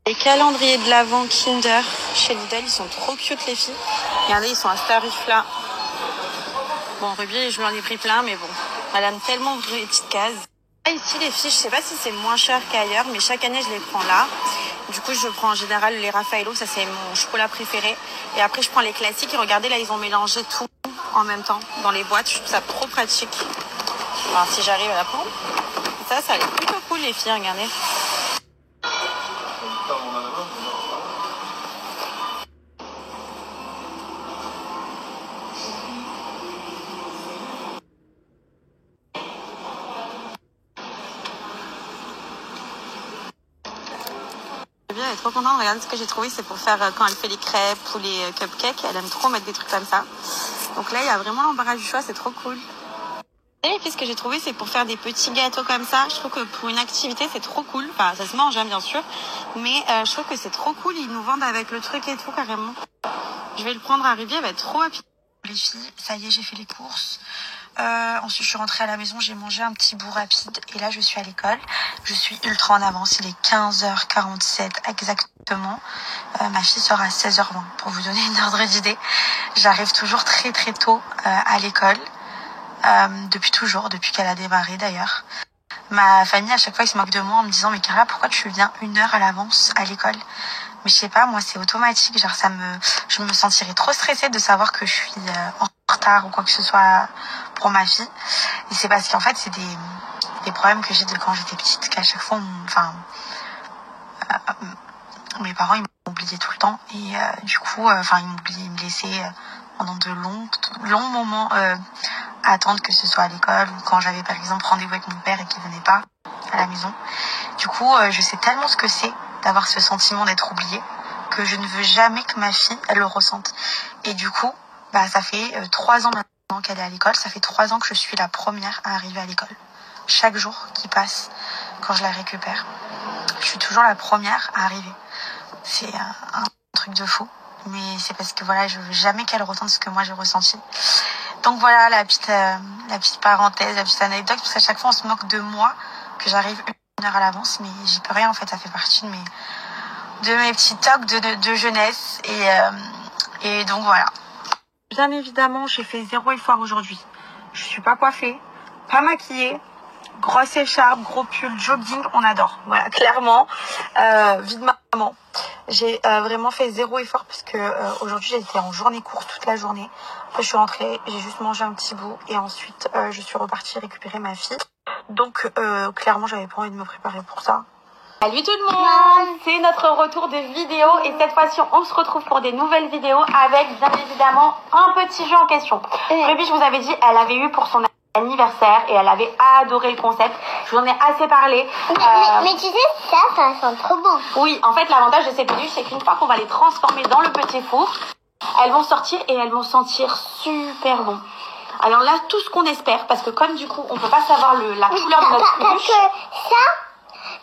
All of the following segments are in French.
Les calendriers de l'Avent Kinder chez Lidl, ils sont trop cute les filles. Regardez, ils sont à ce tarif-là. Bon, Ruby, je lui en ai pris plein, mais bon, elle aime tellement ouvrir les petites cases. Ici, les filles, je sais pas si c'est moins cher qu'ailleurs, mais chaque année, je les prends là. Du coup, je prends en général les Raffaello, ça c'est mon chocolat préféré. Et après, je prends les classiques. Et regardez, là, ils ont mélangé tout en même temps dans les boîtes. Je trouve ça trop pratique. Alors, si j'arrive à la prendre. Ça a l'air plutôt cool, les filles, regardez. Elle est trop contente. Regardez ce que j'ai trouvé, c'est pour faire quand elle fait les crêpes ou les cupcakes. Elle aime trop mettre des trucs comme ça. Donc là, il y a vraiment l'embarras du choix, c'est trop cool. Et puis ce que j'ai trouvé, c'est pour faire des petits gâteaux comme ça. Je trouve que pour une activité, c'est trop cool. Enfin, ça se mange, hein, bien sûr. Mais je trouve que c'est trop cool. Ils nous vendent avec le truc et tout, carrément. Je vais le prendre à Ruby, elle va être trop rapide. Les filles, ça y est, j'ai fait les courses. Ensuite, je suis rentrée à la maison, j'ai mangé un petit bout rapide. Et là, je suis à l'école. Je suis ultra en avance. Il est 15h47 exactement. Ma fille sort à 16h20. Pour vous donner une ordre d'idée, j'arrive toujours très très tôt à l'école. Depuis toujours, depuis qu'elle a démarré d'ailleurs. Ma famille, à chaque fois, ils se moquent de moi en me disant « Mais Carla, pourquoi tu viens 1 heure à l'avance à l'école ?» Mais je sais pas, moi, c'est automatique. Genre, je me sentirais trop stressée de savoir que je suis en retard ou quoi que ce soit pour ma fille. Et c'est parce qu'en fait, c'est des problèmes que j'ai de quand j'étais petite, qu'à chaque fois, mes parents, ils m'oubliaient tout le temps. Et du coup, ils me laissaient pendant de longs moments à attendre que ce soit à l'école ou quand j'avais, par exemple, rendez-vous avec mon père et qu'il venait pas à la maison. Du coup, je sais tellement ce que c'est d'avoir ce sentiment d'être oubliée que je ne veux jamais que ma fille, elle le ressente. Et du coup, ça fait 3 ans maintenant qu'elle est à l'école. Ça fait 3 ans que je suis la première à arriver à l'école. Chaque jour qui passe, quand je la récupère, je suis toujours la première à arriver. C'est un truc de fou. Mais c'est parce que voilà, je veux jamais qu'elle ressente ce que moi j'ai ressenti. Donc voilà la petite parenthèse, la petite anecdote, parce qu'à chaque fois on se moque de moi, que j'arrive 1 heure à l'avance, mais j'y peux rien en fait, ça fait partie de mes petits tocs de jeunesse. Et donc voilà. Bien évidemment, j'ai fait 0 effort aujourd'hui. Je suis pas coiffée, pas maquillée, grosse écharpe, gros pull, jogging, on adore. Voilà, clairement, vie de maman. J'ai vraiment fait 0 effort parce que aujourd'hui j'étais en journée course toute la journée. Après, je suis rentrée, j'ai juste mangé un petit bout et ensuite je suis repartie récupérer ma fille. Donc clairement, j'avais pas envie de me préparer pour ça. Salut tout le monde, c'est notre retour de vidéo et cette fois-ci on se retrouve pour des nouvelles vidéos avec bien évidemment un petit jeu en question. Ruby, je vous avais dit, elle avait eu pour son anniversaire et elle avait adoré le concept. Je vous en ai assez parlé. Mais tu sais, ça sent trop bon. Oui, en fait l'avantage de ces peluches, c'est qu'une fois qu'on va les transformer dans le petit four, elles vont sortir et elles vont sentir super bon. Alors là, tout ce qu'on espère, parce que comme du coup on peut pas savoir la couleur de notre peluche. Parce que ça,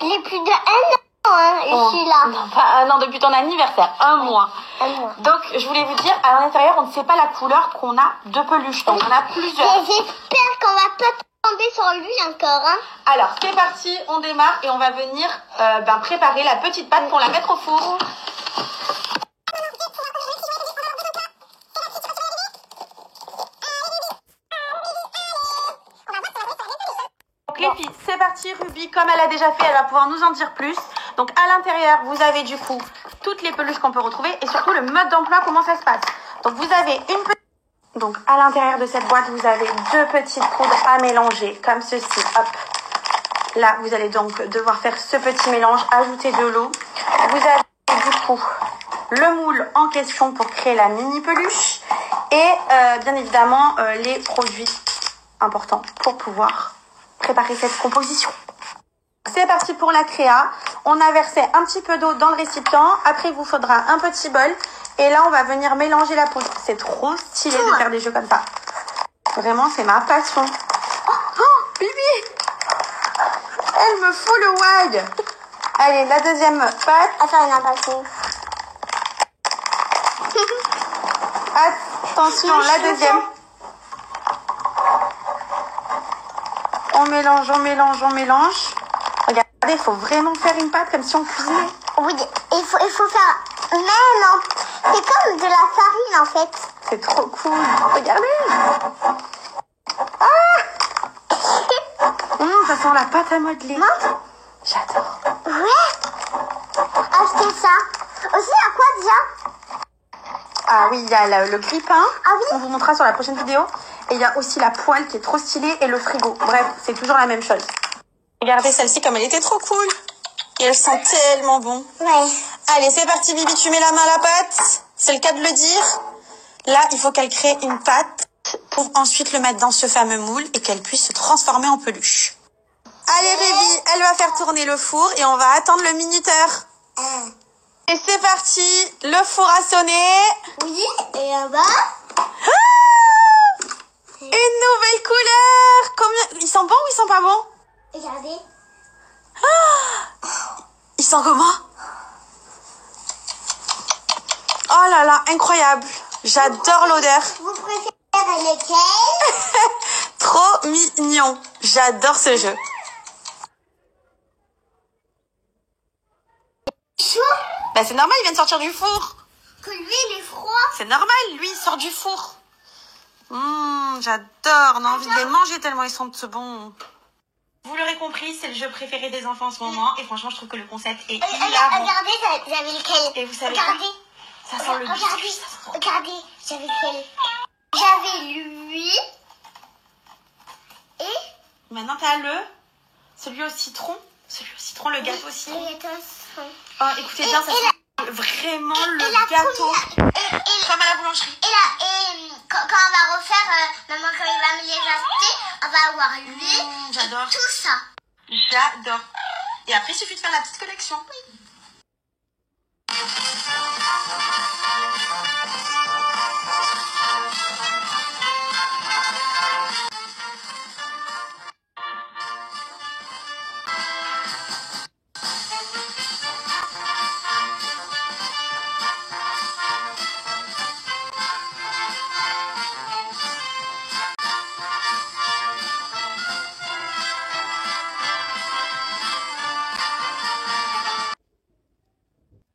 j'ai plus de 1 an, hein, et je suis là. Non, pas 1 an depuis ton anniversaire, 1 mois. 1 mois. Donc, je voulais vous dire, à l'intérieur, on ne sait pas la couleur qu'on a de peluche. Donc, on a plusieurs. J'espère qu'on va pas tomber sur lui encore, hein. Alors, c'est parti, on démarre et on va venir préparer la petite pâte pour la mettre au four. Donc les filles, c'est parti. Ruby, comme elle a déjà fait, elle va pouvoir nous en dire plus. Donc à l'intérieur, vous avez du coup toutes les peluches qu'on peut retrouver et surtout le mode d'emploi, comment ça se passe. Donc vous avez une petite... Donc à l'intérieur de cette boîte, vous avez 2 petites poudres à mélanger comme ceci. Hop. Là, vous allez donc devoir faire ce petit mélange, ajouter de l'eau. Vous avez du coup le moule en question pour créer la mini peluche et bien évidemment les produits importants pour pouvoir préparer cette composition. C'est parti pour la créa. On a versé un petit peu d'eau dans le récipient. Après, il vous faudra un petit bol. Et là, on va venir mélanger la poudre. C'est trop stylé de faire des jeux comme ça. Vraiment, c'est ma passion. Oh, Bibi! Elle me fout le wag. Allez, la deuxième pâte. Attends, il y en a pas fini. Attention, la deuxième. On mélange, on mélange, on mélange. Regardez, il faut vraiment faire une pâte comme si on cuisinait. Oui, il faut faire... Mais non, c'est comme de la farine en fait. C'est trop cool. Regardez. Ça sent la pâte à modeler. Montre. J'adore. Ouais. Achetez ça. Aussi, à quoi déjà? Ah oui, il y a le grille-pain. Ah oui. On vous montrera sur la prochaine vidéo. Et il y a aussi la poêle qui est trop stylée et le frigo. Bref, c'est toujours la même chose. Regardez celle-ci comme elle était trop cool. Et elle sent tellement bon. Ouais. Allez, c'est parti Bibi, tu mets la main à la pâte. C'est le cas de le dire. Là, il faut qu'elle crée une pâte pour ensuite le mettre dans ce fameux moule et qu'elle puisse se transformer en peluche. Allez Bibi, elle va faire tourner le four et on va attendre le minuteur. Et c'est parti, le four a sonné. Oui, et là-bas. Une nouvelle couleur. Combien... Ils sont bons ou ils sont pas bons? Regardez. Ils sont comment? Oh là là, incroyable. J'adore l'odeur. Vous préférez lequel? Trop mignon. J'adore ce jeu. Chaud. Bah c'est normal, il vient de sortir du four. Que lui, il est froid. C'est normal, lui, il sort du four. J'adore. On a envie de les manger tellement ils sont bons. Vous l'aurez compris, c'est le jeu préféré des enfants en ce moment. Et franchement, je trouve que le concept est hilarant. Regardez, j'avais lequel? Et vous savez Regardez. quoi? Ça sent le biscuit. Regardez, j'avais lequel? J'avais lui. Et Maintenant, t'as celui au citron. Celui au citron, le gâteau au citron. les gâteaux sont... Oh, écoutez bien, ça sent vraiment le gâteau. Comme à la boulangerie. Et quand on va refaire, maman, quand il va me les acheter, on va avoir lui. J'adore. Tout ça. J'adore. Et après, il suffit de faire la petite collection.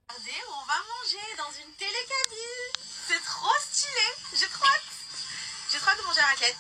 Regardez où on va manger dans une télécabine. C'est trop stylé. J'ai trop hâte. J'ai trop hâte de manger la raclette.